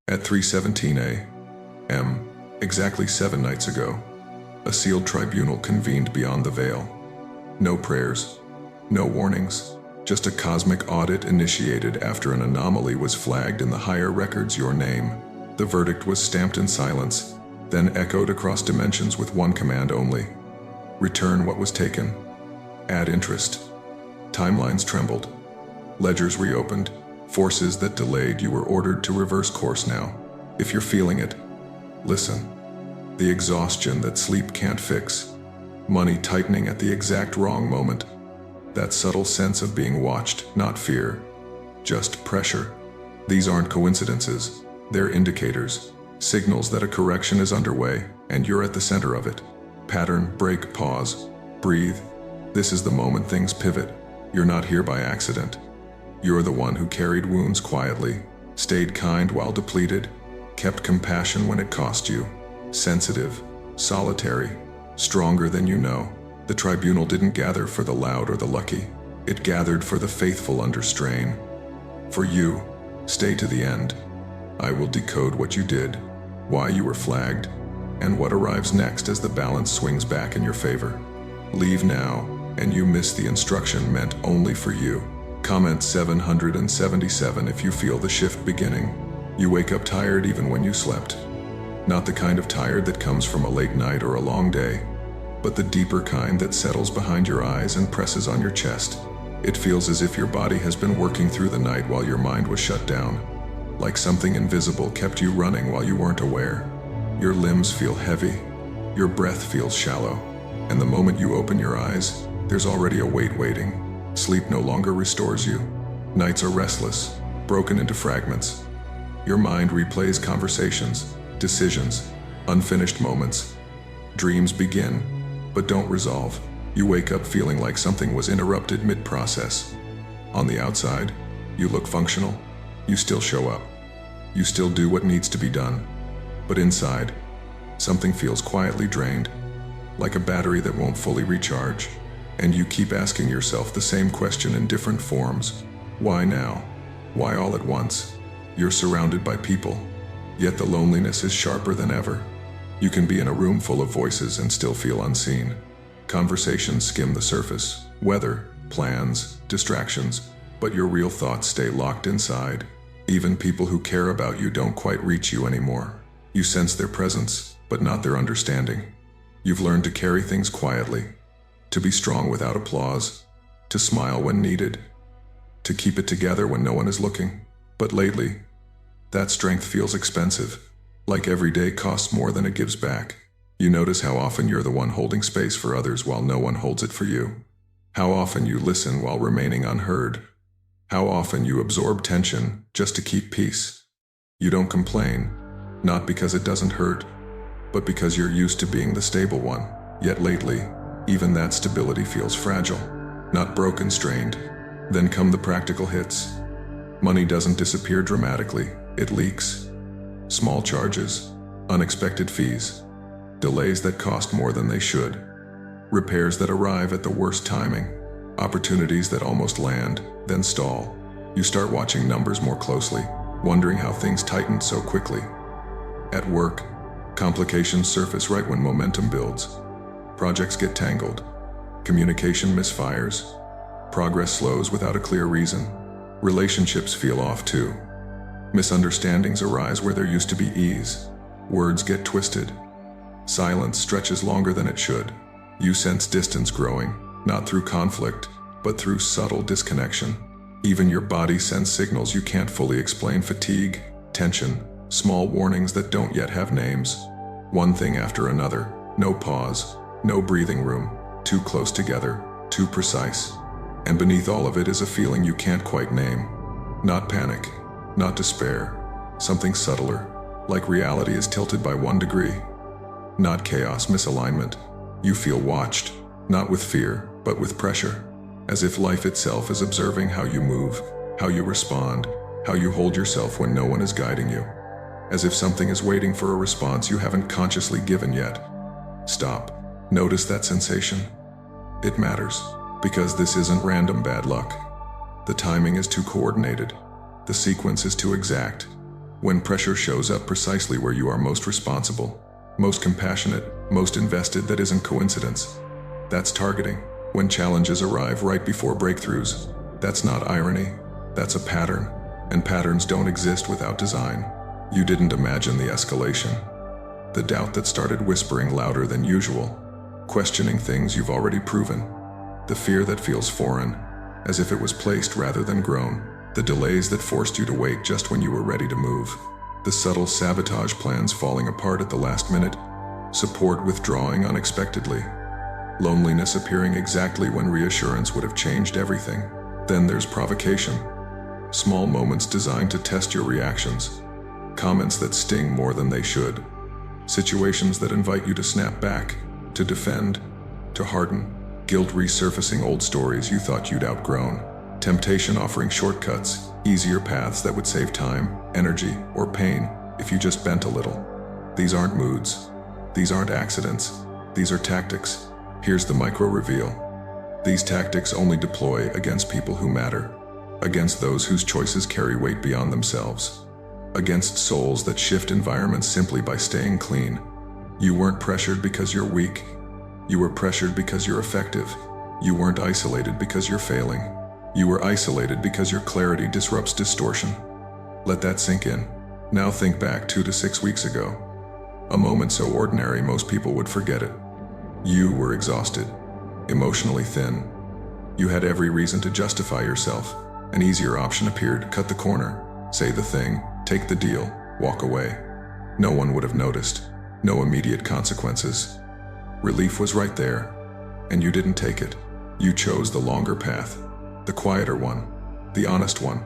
At 3:17 a.m., exactly 7 nights ago, a sealed tribunal convened beyond the veil. No prayers, no warnings, just a cosmic audit initiated after an anomaly was flagged in the higher records. Your name. The verdict was stamped in silence, then echoed across dimensions with one command only: return what was taken. Add interest. Timelines trembled. Ledgers reopened. Forces that delayed you were ordered to reverse course now. If you're feeling it, listen. The exhaustion that sleep can't fix. Money tightening at the exact wrong moment. That subtle sense of being watched, not fear, just pressure. These aren't coincidences. They're indicators, signals that a correction is underway, and you're at the center of it. Pattern, break, pause, breathe. This is the moment things pivot. You're not here by accident. You're the one who carried wounds quietly, stayed kind while depleted, kept compassion when it cost you. Sensitive, solitary, stronger than you know. The tribunal didn't gather for the loud or the lucky. It gathered for the faithful under strain. For you, stay to the end. I will decode what you did, why you were flagged, and what arrives next as the balance swings back in your favor. Leave now, and you miss the instruction meant only for you. Comment 777 if you feel the shift beginning. You wake up tired even when you slept. Not the kind of tired that comes from a late night or a long day, but the deeper kind that settles behind your eyes and presses on your chest. It feels as if your body has been working through the night while your mind was shut down. Like something invisible kept you running while you weren't aware. Your limbs feel heavy, your breath feels shallow, and the moment you open your eyes, there's already a weight waiting. Sleep no longer restores you. Nights are restless, broken into fragments. Your mind replays conversations, decisions, unfinished moments. Dreams begin, but don't resolve. You wake up feeling like something was interrupted mid-process. On the outside, you look functional. You still show up. You still do what needs to be done. But inside, something feels quietly drained, like a battery that won't fully recharge. And you keep asking yourself the same question in different forms. Why now? Why all at once? You're surrounded by people, yet the loneliness is sharper than ever. You can be in a room full of voices and still feel unseen. Conversations skim the surface, weather, plans, distractions, but your real thoughts stay locked inside. Even people who care about you don't quite reach you anymore. You sense their presence, but not their understanding. You've learned to carry things quietly, to be strong without applause, to smile when needed, to keep it together when no one is looking. But lately, that strength feels expensive, like every day costs more than it gives back. You notice how often you're the one holding space for others while no one holds it for you. How often you listen while remaining unheard. How often you absorb tension just to keep peace. You don't complain, not because it doesn't hurt, but because you're used to being the stable one. Yet lately, even that stability feels fragile, not broken, strained. Then come the practical hits. Money doesn't disappear dramatically, it leaks. Small charges, unexpected fees, delays that cost more than they should, repairs that arrive at the worst timing, opportunities that almost land, then stall. You start watching numbers more closely, wondering how things tightened so quickly. At work, complications surface right when momentum builds. Projects get tangled, communication misfires, progress slows without a clear reason. Relationships feel off too. Misunderstandings arise where there used to be ease. Words get twisted. Silence stretches longer than it should. You sense distance growing, not through conflict, but through subtle disconnection. Even your body sends signals you can't fully explain: fatigue, tension, small warnings that don't yet have names. One thing after another, no pause, no breathing room, too close together, too precise. And beneath all of it is a feeling you can't quite name. Not panic, not despair, something subtler, like reality is tilted by 1 degree. Not chaos, misalignment. You feel watched, not with fear, but with pressure, as if life itself is observing how you move, how you respond, how you hold yourself when no one is guiding you. As if something is waiting for a response you haven't consciously given yet. Stop. Notice that sensation. It matters, because this isn't random bad luck. The timing is too coordinated. The sequence is too exact. When pressure shows up precisely where you are most responsible, most compassionate, most invested, that isn't coincidence. That's targeting. When challenges arrive right before breakthroughs, that's not irony, that's a pattern. And patterns don't exist without design. You didn't imagine the escalation. The doubt that started whispering louder than usual, questioning things you've already proven. The fear that feels foreign, as if it was placed rather than grown. The delays that forced you to wait just when you were ready to move. The subtle sabotage plans falling apart at the last minute. Support withdrawing unexpectedly. Loneliness appearing exactly when reassurance would have changed everything. Then there's provocation. Small moments designed to test your reactions. Comments that sting more than they should. Situations that invite you to snap back, to defend, to harden. Guilt resurfacing old stories you thought you'd outgrown. Temptation offering shortcuts, easier paths that would save time, energy, or pain if you just bent a little. These aren't moods. These aren't accidents. These are tactics. Here's the micro reveal. These tactics only deploy against people who matter, against those whose choices carry weight beyond themselves, against souls that shift environments simply by staying clean. You weren't pressured because you're weak. You were pressured because you're effective. You weren't isolated because you're failing. You were isolated because your clarity disrupts distortion. Let that sink in. Now think back 2 to 6 weeks ago. A moment so ordinary most people would forget it. You were exhausted, emotionally thin. You had every reason to justify yourself. An easier option appeared: cut the corner, say the thing, take the deal, walk away. No one would have noticed. No immediate consequences. Relief was right there, and you didn't take it. You chose the longer path, the quieter one, the honest one.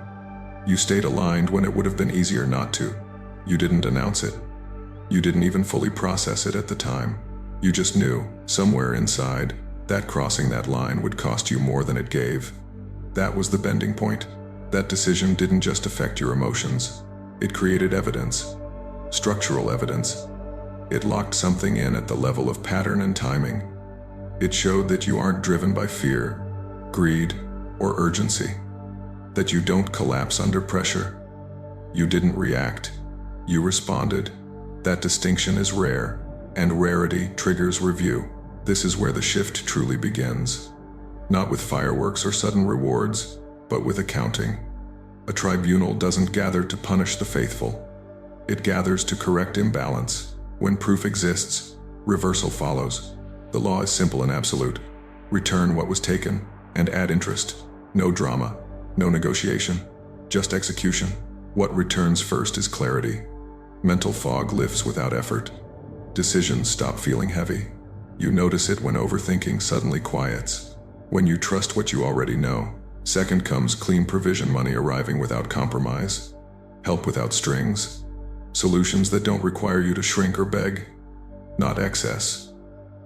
You stayed aligned when it would have been easier not to. You didn't announce it. You didn't even fully process it at the time. You just knew, somewhere inside, that crossing that line would cost you more than it gave. That was the bending point. That decision didn't just affect your emotions. It created evidence, structural evidence. It locked something in at the level of pattern and timing. It showed that you aren't driven by fear, greed, or urgency. That you don't collapse under pressure. You didn't react. You responded. That distinction is rare, and rarity triggers review. This is where the shift truly begins. Not with fireworks or sudden rewards, but with accounting. A tribunal doesn't gather to punish the faithful. It gathers to correct imbalance. When proof exists, reversal follows. The law is simple and absolute. Return what was taken, and add interest. No drama, no negotiation, just execution. What returns first is clarity. Mental fog lifts without effort. Decisions stop feeling heavy. You notice it when overthinking suddenly quiets. When you trust what you already know. Second comes clean provision money arriving without compromise. Help without strings. Solutions that don't require you to shrink or beg. Not excess.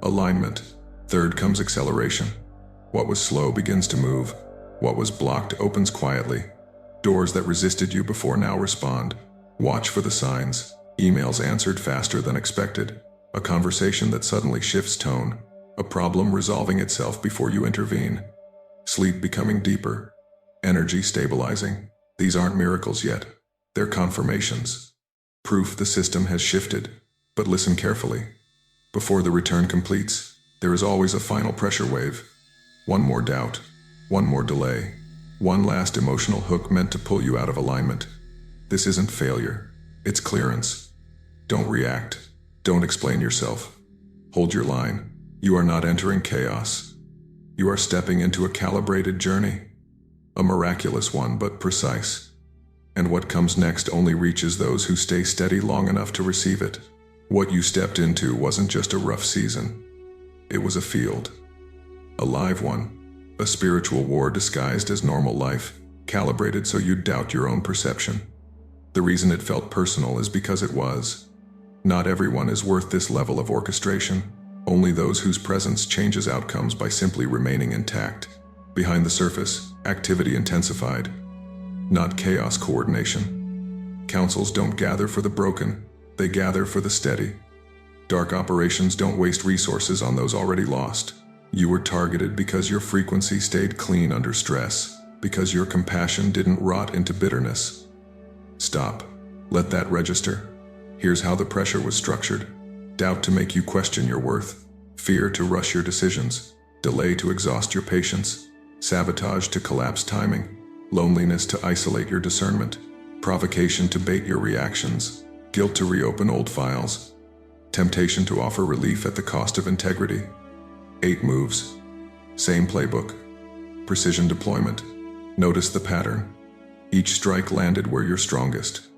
Alignment. Third comes acceleration. What was slow begins to move. What was blocked opens quietly. Doors that resisted you before now respond. Watch for the signs. Emails answered faster than expected. A conversation that suddenly shifts tone. A problem resolving itself before you intervene. Sleep becoming deeper. Energy stabilizing. These aren't miracles yet. They're confirmations. Proof the system has shifted. But listen carefully. Before the return completes, there is always a final pressure wave. One more doubt. One more delay. One last emotional hook meant to pull you out of alignment. This isn't failure. It's clearance. Don't react. Don't explain yourself. Hold your line. You are not entering chaos. You are stepping into a calibrated journey. A miraculous one, but precise. And what comes next only reaches those who stay steady long enough to receive it. What you stepped into wasn't just a rough season. It was a field. A live one. A spiritual war disguised as normal life, calibrated so you'd doubt your own perception. The reason it felt personal is because it was. Not everyone is worth this level of orchestration. Only those whose presence changes outcomes by simply remaining intact. Behind the surface, activity intensified. Not chaos coordination. Councils don't gather for the broken, they gather for the steady. Dark operations don't waste resources on those already lost. You were targeted because your frequency stayed clean under stress, because your compassion didn't rot into bitterness. Stop. Let that register. Here's how the pressure was structured. Doubt to make you question your worth. Fear to rush your decisions. Delay to exhaust your patience. Sabotage to collapse timing. Loneliness to isolate your discernment. Provocation to bait your reactions. Guilt to reopen old files. Temptation to offer relief at the cost of integrity. 8 moves. Same playbook. Precision deployment. Notice the pattern. Each strike landed where you're strongest,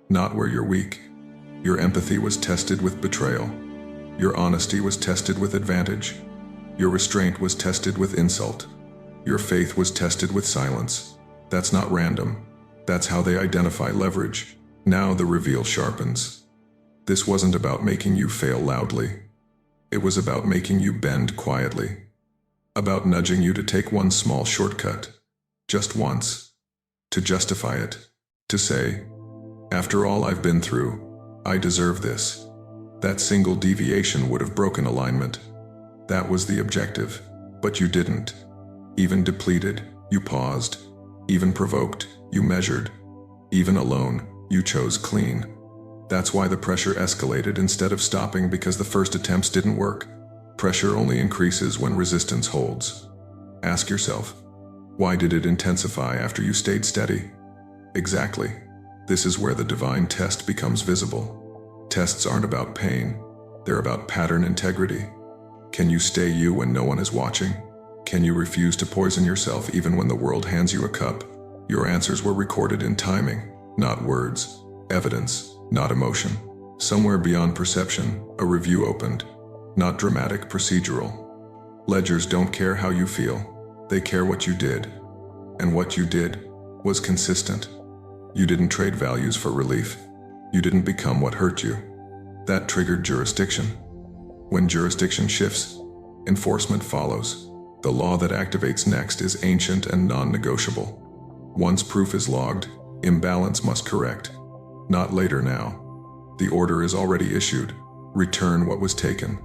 not where you're weak. Your empathy was tested with betrayal. Your honesty was tested with advantage. Your restraint was tested with insult. Your faith was tested with silence. That's not random. That's how they identify leverage. Now the reveal sharpens. This wasn't about making you fail loudly. It was about making you bend quietly. About nudging you to take one small shortcut. Just once. To justify it. To say, after all I've been through, I deserve this. That single deviation would have broken alignment. That was the objective, but you didn't. Even depleted, you paused. Even provoked, you measured. Even alone, you chose clean. That's why the pressure escalated instead of stopping, because the first attempts didn't work. Pressure only increases when resistance holds. Ask yourself, why did it intensify after you stayed steady? Exactly. This is where the divine test becomes visible. Tests aren't about pain. They're about pattern integrity. Can you stay you when no one is watching? Can you refuse to poison yourself even when the world hands you a cup? Your answers were recorded in timing, not words. Evidence, not emotion. Somewhere beyond perception, a review opened. Not dramatic, procedural. Ledgers don't care how you feel. They care what you did. And what you did was consistent. You didn't trade values for relief. You didn't become what hurt you. That triggered jurisdiction. When jurisdiction shifts, enforcement follows. The law that activates next is ancient and non-negotiable. Once proof is logged, imbalance must correct. Not later now. The order is already issued. Return what was taken.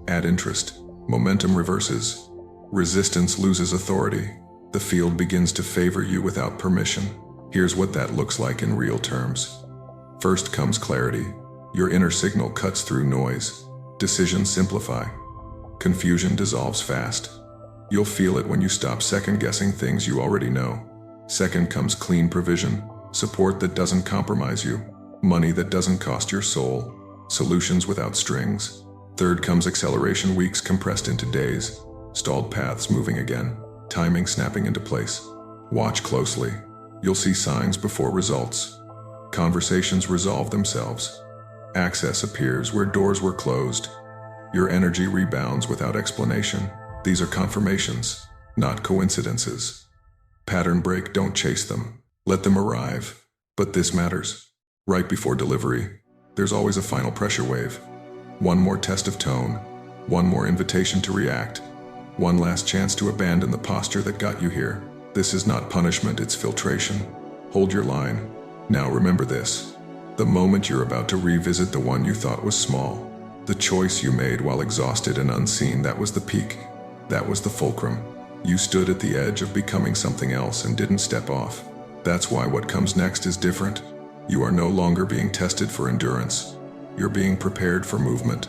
Add interest. Momentum reverses. Resistance loses authority. The field begins to favor you without permission. Here's what that looks like in real terms. First comes clarity. Your inner signal cuts through noise. Decisions simplify. Confusion dissolves fast. You'll feel it when you stop second-guessing things you already know. Second comes clean provision. Support that doesn't compromise you. Money that doesn't cost your soul. Solutions without strings. Third comes acceleration, weeks compressed into days. Stalled paths moving again. Timing snapping into place. Watch closely. You'll see signs before results. Conversations resolve themselves. Access appears where doors were closed. Your energy rebounds without explanation. These are confirmations, not coincidences. Pattern break, don't chase them. Let them arrive. But this matters. Right before delivery, there's always a final pressure wave. One more test of tone. One more invitation to react. One last chance to abandon the posture that got you here. This is not punishment, it's filtration. Hold your line. Now remember this. The moment you're about to revisit the one you thought was small, the choice you made while exhausted and unseen, that was the peak. That was the fulcrum. You stood at the edge of becoming something else and didn't step off. That's why what comes next is different. You are no longer being tested for endurance. You're being prepared for movement.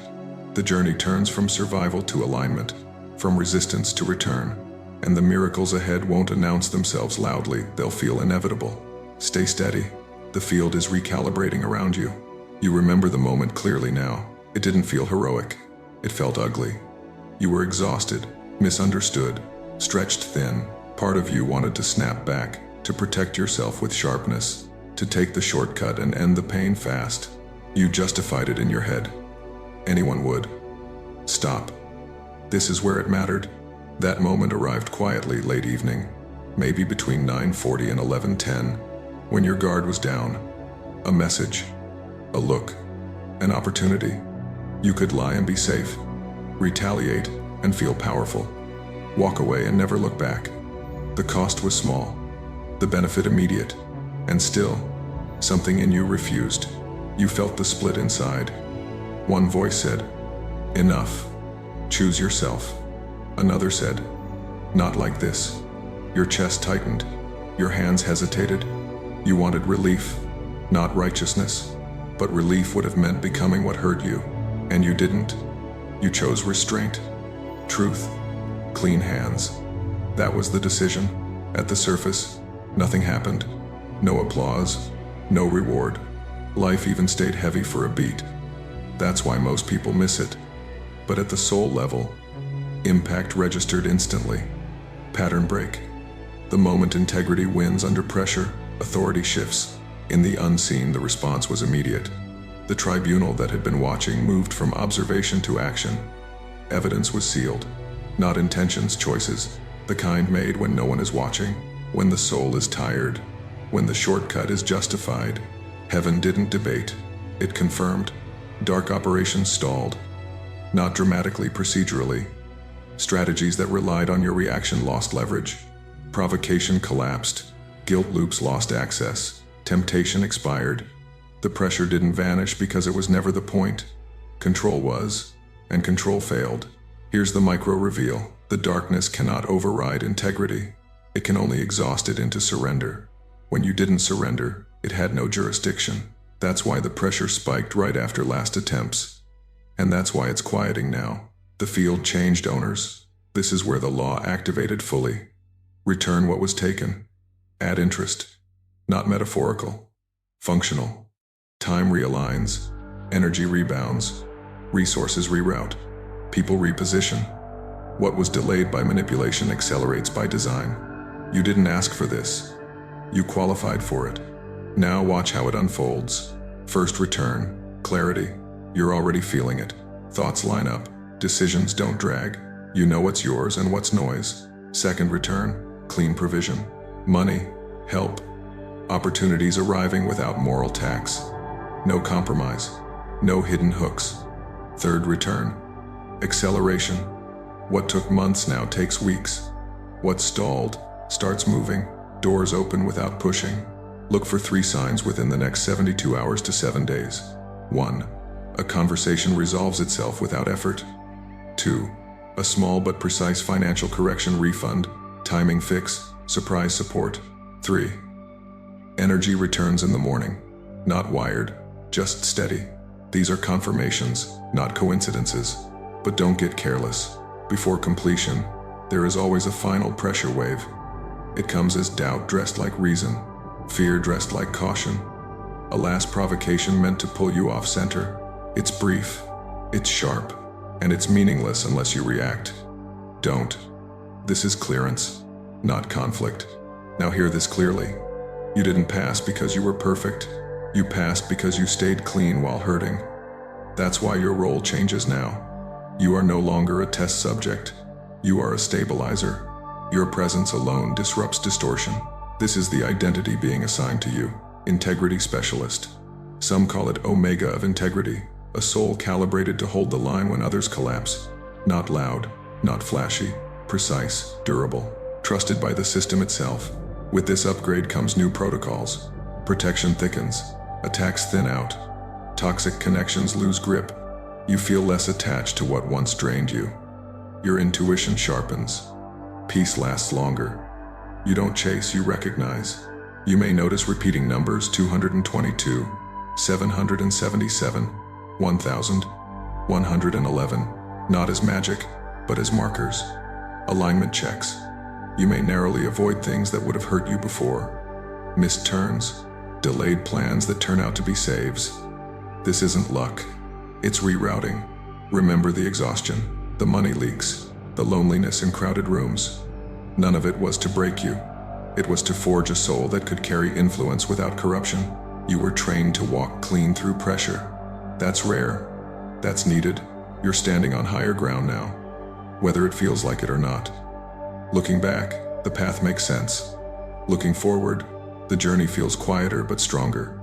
The journey turns from survival to alignment, from resistance to return. And the miracles ahead won't announce themselves loudly, they'll feel inevitable. Stay steady. The field is recalibrating around you. You remember the moment clearly now. It didn't feel heroic. It felt ugly. You were exhausted, misunderstood, stretched thin. Part of you wanted to snap back, to protect yourself with sharpness, to take the shortcut and end the pain fast. You justified it in your head. Anyone would. Stop. This is where it mattered. That moment arrived quietly late evening, maybe between 9:40 and 11:10, when your guard was down. A message, a look, an opportunity. You could lie and be safe, retaliate and feel powerful, walk away and never look back. The cost was small, the benefit immediate, and still, something in you refused. You felt the split inside. One voice said, "Enough. Choose yourself." Another said, "Not like this." Your chest tightened. Your hands hesitated. You wanted relief, not righteousness, but relief would have meant becoming what hurt you, and you didn't. You chose restraint, truth, clean hands. That was the decision. At the surface, nothing happened. No applause, no reward. Life even stayed heavy for a beat. That's why most people miss it. But at the soul level, impact registered instantly. Pattern break. The moment integrity wins under pressure, authority shifts. In the unseen, the response was immediate. The tribunal that had been watching moved from observation to action. Evidence was sealed, not intentions, choices, the kind made when no one is watching, when the soul is tired, when the shortcut is justified. Heaven didn't debate, it confirmed. Dark operations stalled, not dramatically, procedurally. Strategies that relied on your reaction lost leverage. Provocation collapsed, guilt loops lost access, temptation expired. The pressure didn't vanish because it was never the point. Control was, and control failed. Here's the micro reveal. The darkness cannot override integrity. It can only exhaust it into surrender. When you didn't surrender, it had no jurisdiction. That's why the pressure spiked right after last attempts. And that's why it's quieting now. The field changed owners. This is where the law activated fully. Return what was taken. Add interest. Not metaphorical. Functional. Time realigns. Energy rebounds. Resources reroute. People reposition. What was delayed by manipulation accelerates by design. You didn't ask for this. You qualified for it. Now watch how it unfolds. First return. Clarity. You're already feeling it. Thoughts line up. Decisions don't drag. You know what's yours and what's noise. Second return. Clean provision. Money. Help. Opportunities arriving without moral tax. No compromise. No hidden hooks. Third return. Acceleration. What took months now takes weeks. What stalled starts moving. Doors open without pushing. Look for 3 signs within the next 72 hours to 7 days. 1. A conversation resolves itself without effort. 2. A small but precise financial correction refund, timing fix, surprise support. 3. Energy returns in the morning. Not wired, just steady. These are confirmations, not coincidences. But don't get careless. Before completion, there is always a final pressure wave. It comes as doubt dressed like reason, fear dressed like caution. A last provocation meant to pull you off center. It's brief, it's sharp, and it's meaningless unless you react. Don't. This is clearance, not conflict. Now hear this clearly. You didn't pass because you were perfect. You passed because you stayed clean while hurting. That's why your role changes now. You are no longer a test subject. You are a stabilizer. Your presence alone disrupts distortion. This is the identity being assigned to you. Integrity specialist. Some call it Omega of integrity, a soul calibrated to hold the line when others collapse. Not loud, not flashy, precise, durable, trusted by the system itself. With this upgrade comes new protocols. Protection thickens, attacks thin out, toxic connections lose grip. You feel less attached to what once drained you. Your intuition sharpens. Peace lasts longer. You don't chase, you recognize. You may notice repeating numbers: 222, 777, 1111, not as magic, but as markers. Alignment checks. You may narrowly avoid things that would have hurt you before. Missed turns, delayed plans that turn out to be saves. This isn't luck. It's rerouting. Remember the exhaustion, the money leaks, the loneliness in crowded rooms. None of it was to break you. It was to forge a soul that could carry influence without corruption. You were trained to walk clean through pressure. That's rare. That's needed. You're standing on higher ground now, whether it feels like it or not. Looking back, the path makes sense. Looking forward, the journey feels quieter but stronger.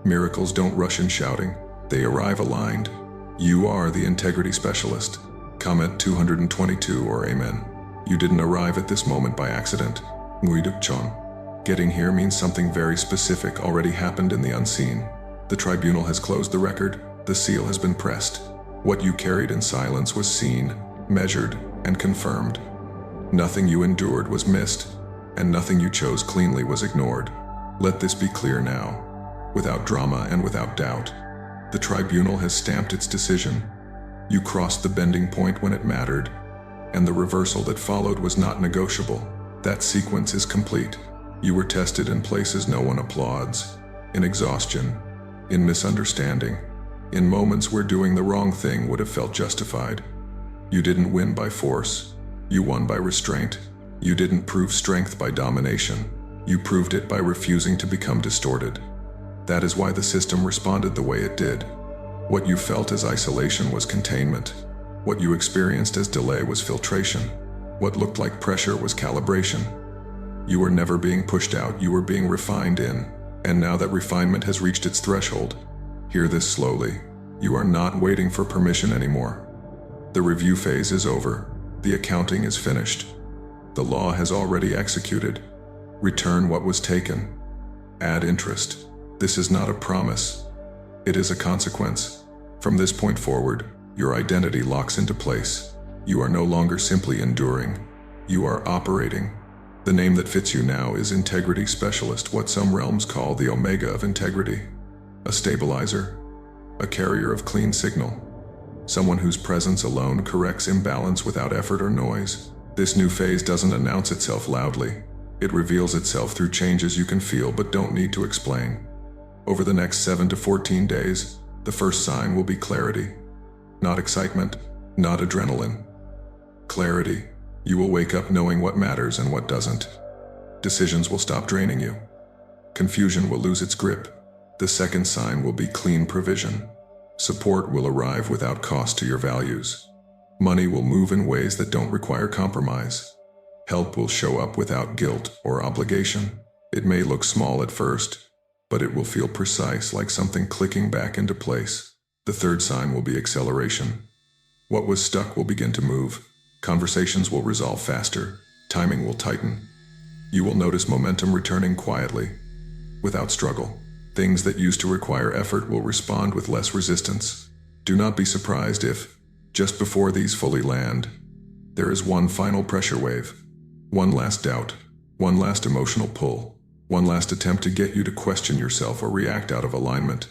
Miracles don't rush in shouting. They arrive aligned. You are the integrity specialist. Comment 222 or Amen. You didn't arrive at this moment by accident. Nguidukchon. Getting here means something very specific already happened in the unseen. The tribunal has closed the record. The seal has been pressed. What you carried in silence was seen, measured, and confirmed. Nothing you endured was missed, and nothing you chose cleanly was ignored. Let this be clear now. without drama and without doubt. The tribunal has stamped its decision. You crossed the bending point when it mattered, and the reversal that followed was not negotiable. That sequence is complete. You were tested in places no one applauds, in exhaustion, in misunderstanding, in moments where doing the wrong thing would have felt justified. You didn't win by force. You won by restraint. You didn't prove strength by domination. You proved it by refusing to become distorted. That is why the system responded the way it did. What you felt as isolation was containment. What you experienced as delay was filtration. What looked like pressure was calibration. You were never being pushed out, you were being refined in. And now that refinement has reached its threshold, hear this slowly. You are not waiting for permission anymore. The review phase is over. The accounting is finished. The law has already executed. Return what was taken. Add interest. This is not a promise. It is a consequence. From this point forward, your identity locks into place. You are no longer simply enduring. You are operating. The name that fits you now is Integrity Specialist, what some realms call the Omega of Integrity. A stabilizer. A carrier of clean signal. Someone whose presence alone corrects imbalance without effort or noise. This new phase doesn't announce itself loudly. It reveals itself through changes you can feel but don't need to explain. Over the next 7 to 14 days, the first sign will be clarity. Not excitement, not adrenaline. Clarity. You will wake up knowing what matters and what doesn't. Decisions will stop draining you. Confusion will lose its grip. The second sign will be clean provision. Support will arrive without cost to your values. Money will move in ways that don't require compromise. Help will show up without guilt or obligation. It may look small at first, but it will feel precise, like something clicking back into place. The third sign will be acceleration. What was stuck will begin to move. Conversations will resolve faster. Timing will tighten. You will notice momentum returning quietly, without struggle. Things that used to require effort will respond with less resistance. Do not be surprised if, just before these fully land, there is one final pressure wave, one last doubt, one last emotional pull, one last attempt to get you to question yourself or react out of alignment.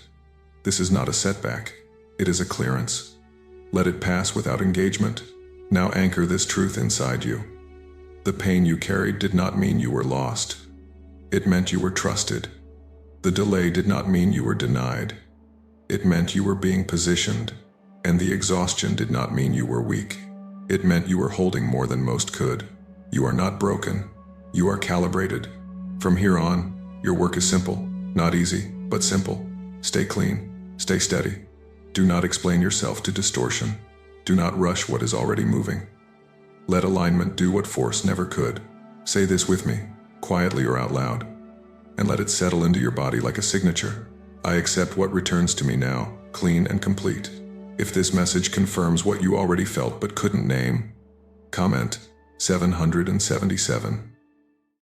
This is not a setback, it is a clearance. Let it pass without engagement. Now anchor this truth inside you. The pain you carried did not mean you were lost. It meant you were trusted. The delay did not mean you were denied. It meant you were being positioned. And the exhaustion did not mean you were weak. It meant you were holding more than most could. You are not broken. You are calibrated. From here on, your work is simple. Not easy, but simple. Stay clean. Stay steady. Do not explain yourself to distortion. Do not rush what is already moving. Let alignment do what force never could. Say this with me, quietly or out loud, and let it settle into your body like a signature. I accept what returns to me now, clean and complete. If this message confirms what you already felt but couldn't name, comment 777.